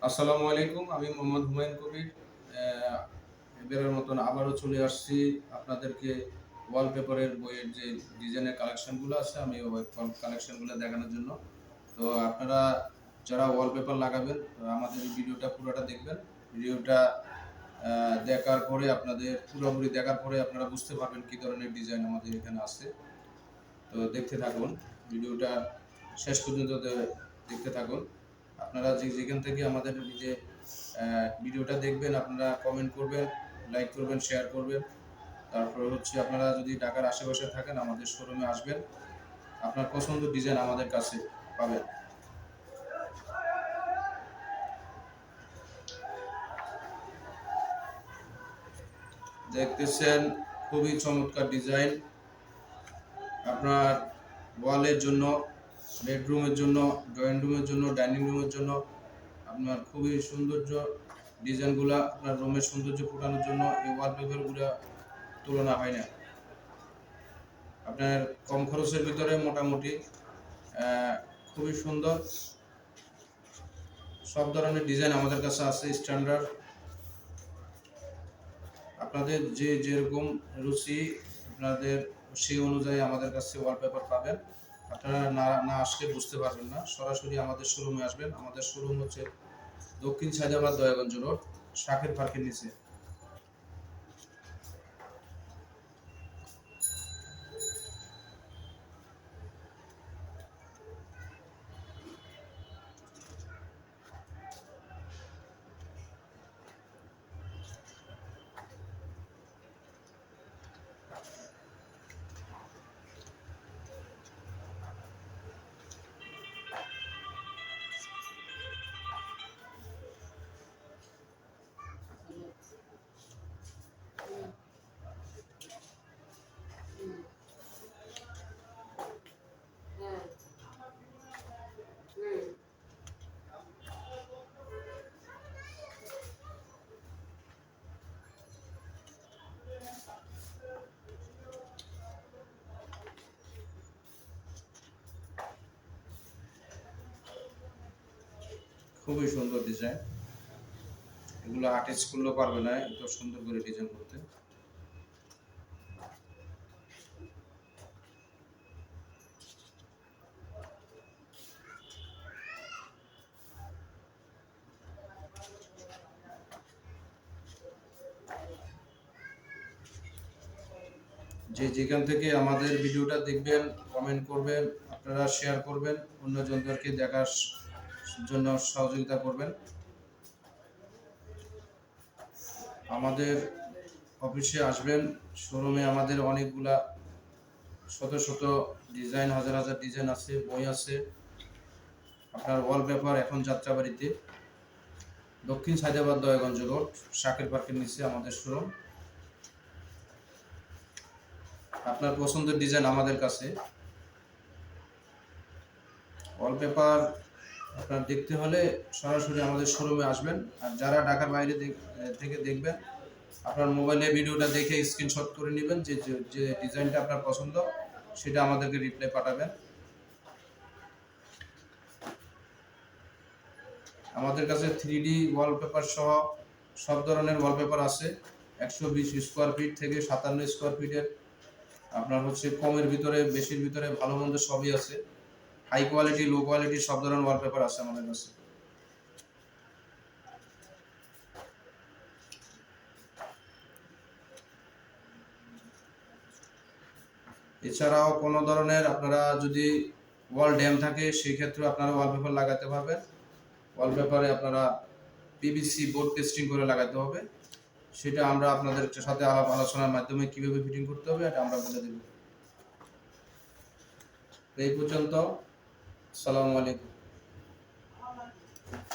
আসসালামু আলাইকুম, আমি মোহাম্মদ হুমায়ুন কবির। এবারের মতন আবারও চলে আসছি আপনাদেরকে ওয়ালপেপারের বইয়ের যে ডিজাইনের কালেকশনগুলো আছে আমি ওই কালেকশনগুলো দেখানোর জন্য। তো আপনারা যারা ওয়ালপেপার লাগাবেন আমাদের এই ভিডিওটা পুরোটা দেখবেন। ভিডিওটা দেখার পরে পুরোপুরি দেখার পরে আপনারা বুঝতে পারবেন কী ধরনের ডিজাইন আমাদের এখানে আছে। তো দেখতে থাকুন, ভিডিওটা শেষ পর্যন্ত দেখতে থাকুন। আপনারা যেখান থেকে আমাদের যে ভিডিওটা দেখবেন আপনারা কমেন্ট করবেন, লাইক করবেন, শেয়ার করবেন। তারপরে হচ্ছে আপনারা যদি ঢাকার আশেপাশে থাকেন আমাদের শোরুমে আসবেন, আপনার পছন্দের ডিজাইন আমাদের কাছে পাবেন। দেখতেছেন খুবই চমৎকার ডিজাইন, আপনার ওয়ালের জন্য, বেডরুমের জন্য, ড্রয়িং রুমের জন্য, ডাইনিং রুমের জন্য আপনার খুবই সৌন্দর্য ডিজাইনগুলো আপনার রুমের সৌন্দর্য ফোটানোর জন্য এই ওয়ালপেপারগুলো তুলনা হয় না। আপনার কম খরচের ভিতরে মোটামুটি খুবই সুন্দর সব ধরনের ডিজাইন আমাদের কাছে আছে স্ট্যান্ডার্ড। আপনাদের যেরকম রুচি আপনাদের সেই অনুযায়ী আমাদের কাছে ওয়ালপেপার পাবেন। আপনারা না আসলে বুঝতে পারবেন না, সরাসরি আমাদের শোরুমে আসবেন। আমাদের শোরুম হচ্ছে দক্ষিণ সায়দাবাদ দয়াগঞ্জ রোড, শাকের পার্কের নিচে। খুবই সুন্দর ডিজাইন, এগুলো আর্টিস্ট করলেও পারবে না এত সুন্দর করে ডিজাইন করতে। যেখান থেকে আমাদের ভিডিওটা দেখবেন কমেন্ট করবেন, আপনারা শেয়ার করবেন, অন্যজনদেরকে দেখার জন্য সহযোগিতা করবেন। আমাদের অফিসে আসবেন, শোরুমে আমাদের অনেকগুলা শত শত ডিজাইন, হাজার হাজার ডিজাইন আছে, বই আছে। আপনার ওয়ালপেপার এখন যাত্রাবাড়িতে, দক্ষিণ সায়দাবাদ দয়াগঞ্জ রোড, শাকের পার্কের নিচে আমাদের শোরুম। আপনার পছন্দের ডিজাইন আমাদের কাছে। ওয়ালপেপার আপনার দেখতে হলে সরাসরি আমাদের শোরুমে আসবেন। আর যারা ঢাকার বাইরে থেকে দেখবেন আপনার মোবাইলে ভিডিওটা দেখে স্ক্রিনশট করে নেবেন, যে ডিজাইনটা আপনার পছন্দ সেটা আমাদেরকে রিপ্লাই পাঠাবেন। আমাদের কাছে 3D ওয়ালপেপার সহ সব ধরনের ওয়ালপেপার আছে। 120 স্কোয়ার ফিট থেকে 57 স্কোয়ার ফিটের, আপনার হচ্ছে কমের ভিতরে বেশির ভিতরে ভালো মন্দ সবই আছে। হাই কোয়ালিটি, লো কোয়ালিটি সব ধরনের ওয়ালপেপার আছে আমাদের কাছে। এছাড়াও কোনো ধরনের আপনারা যদি ওয়াল ড্যাম থাকে সেই ক্ষেত্রে আপনারা ওয়ালপেপার লাগাতে পারবেন। ওয়ালপেপারে আপনারা পিভিসি বোর্ড টেস্টিং করে লাগাতে হবে, সেটা আমরা আপনাদের সাথে আলাপ আলোচনার মাধ্যমে কিভাবে ফিটিং করতে হবে এটা আমরা বলে দেব। এই পর্যন্ত, আসসালামু আলাইকুম।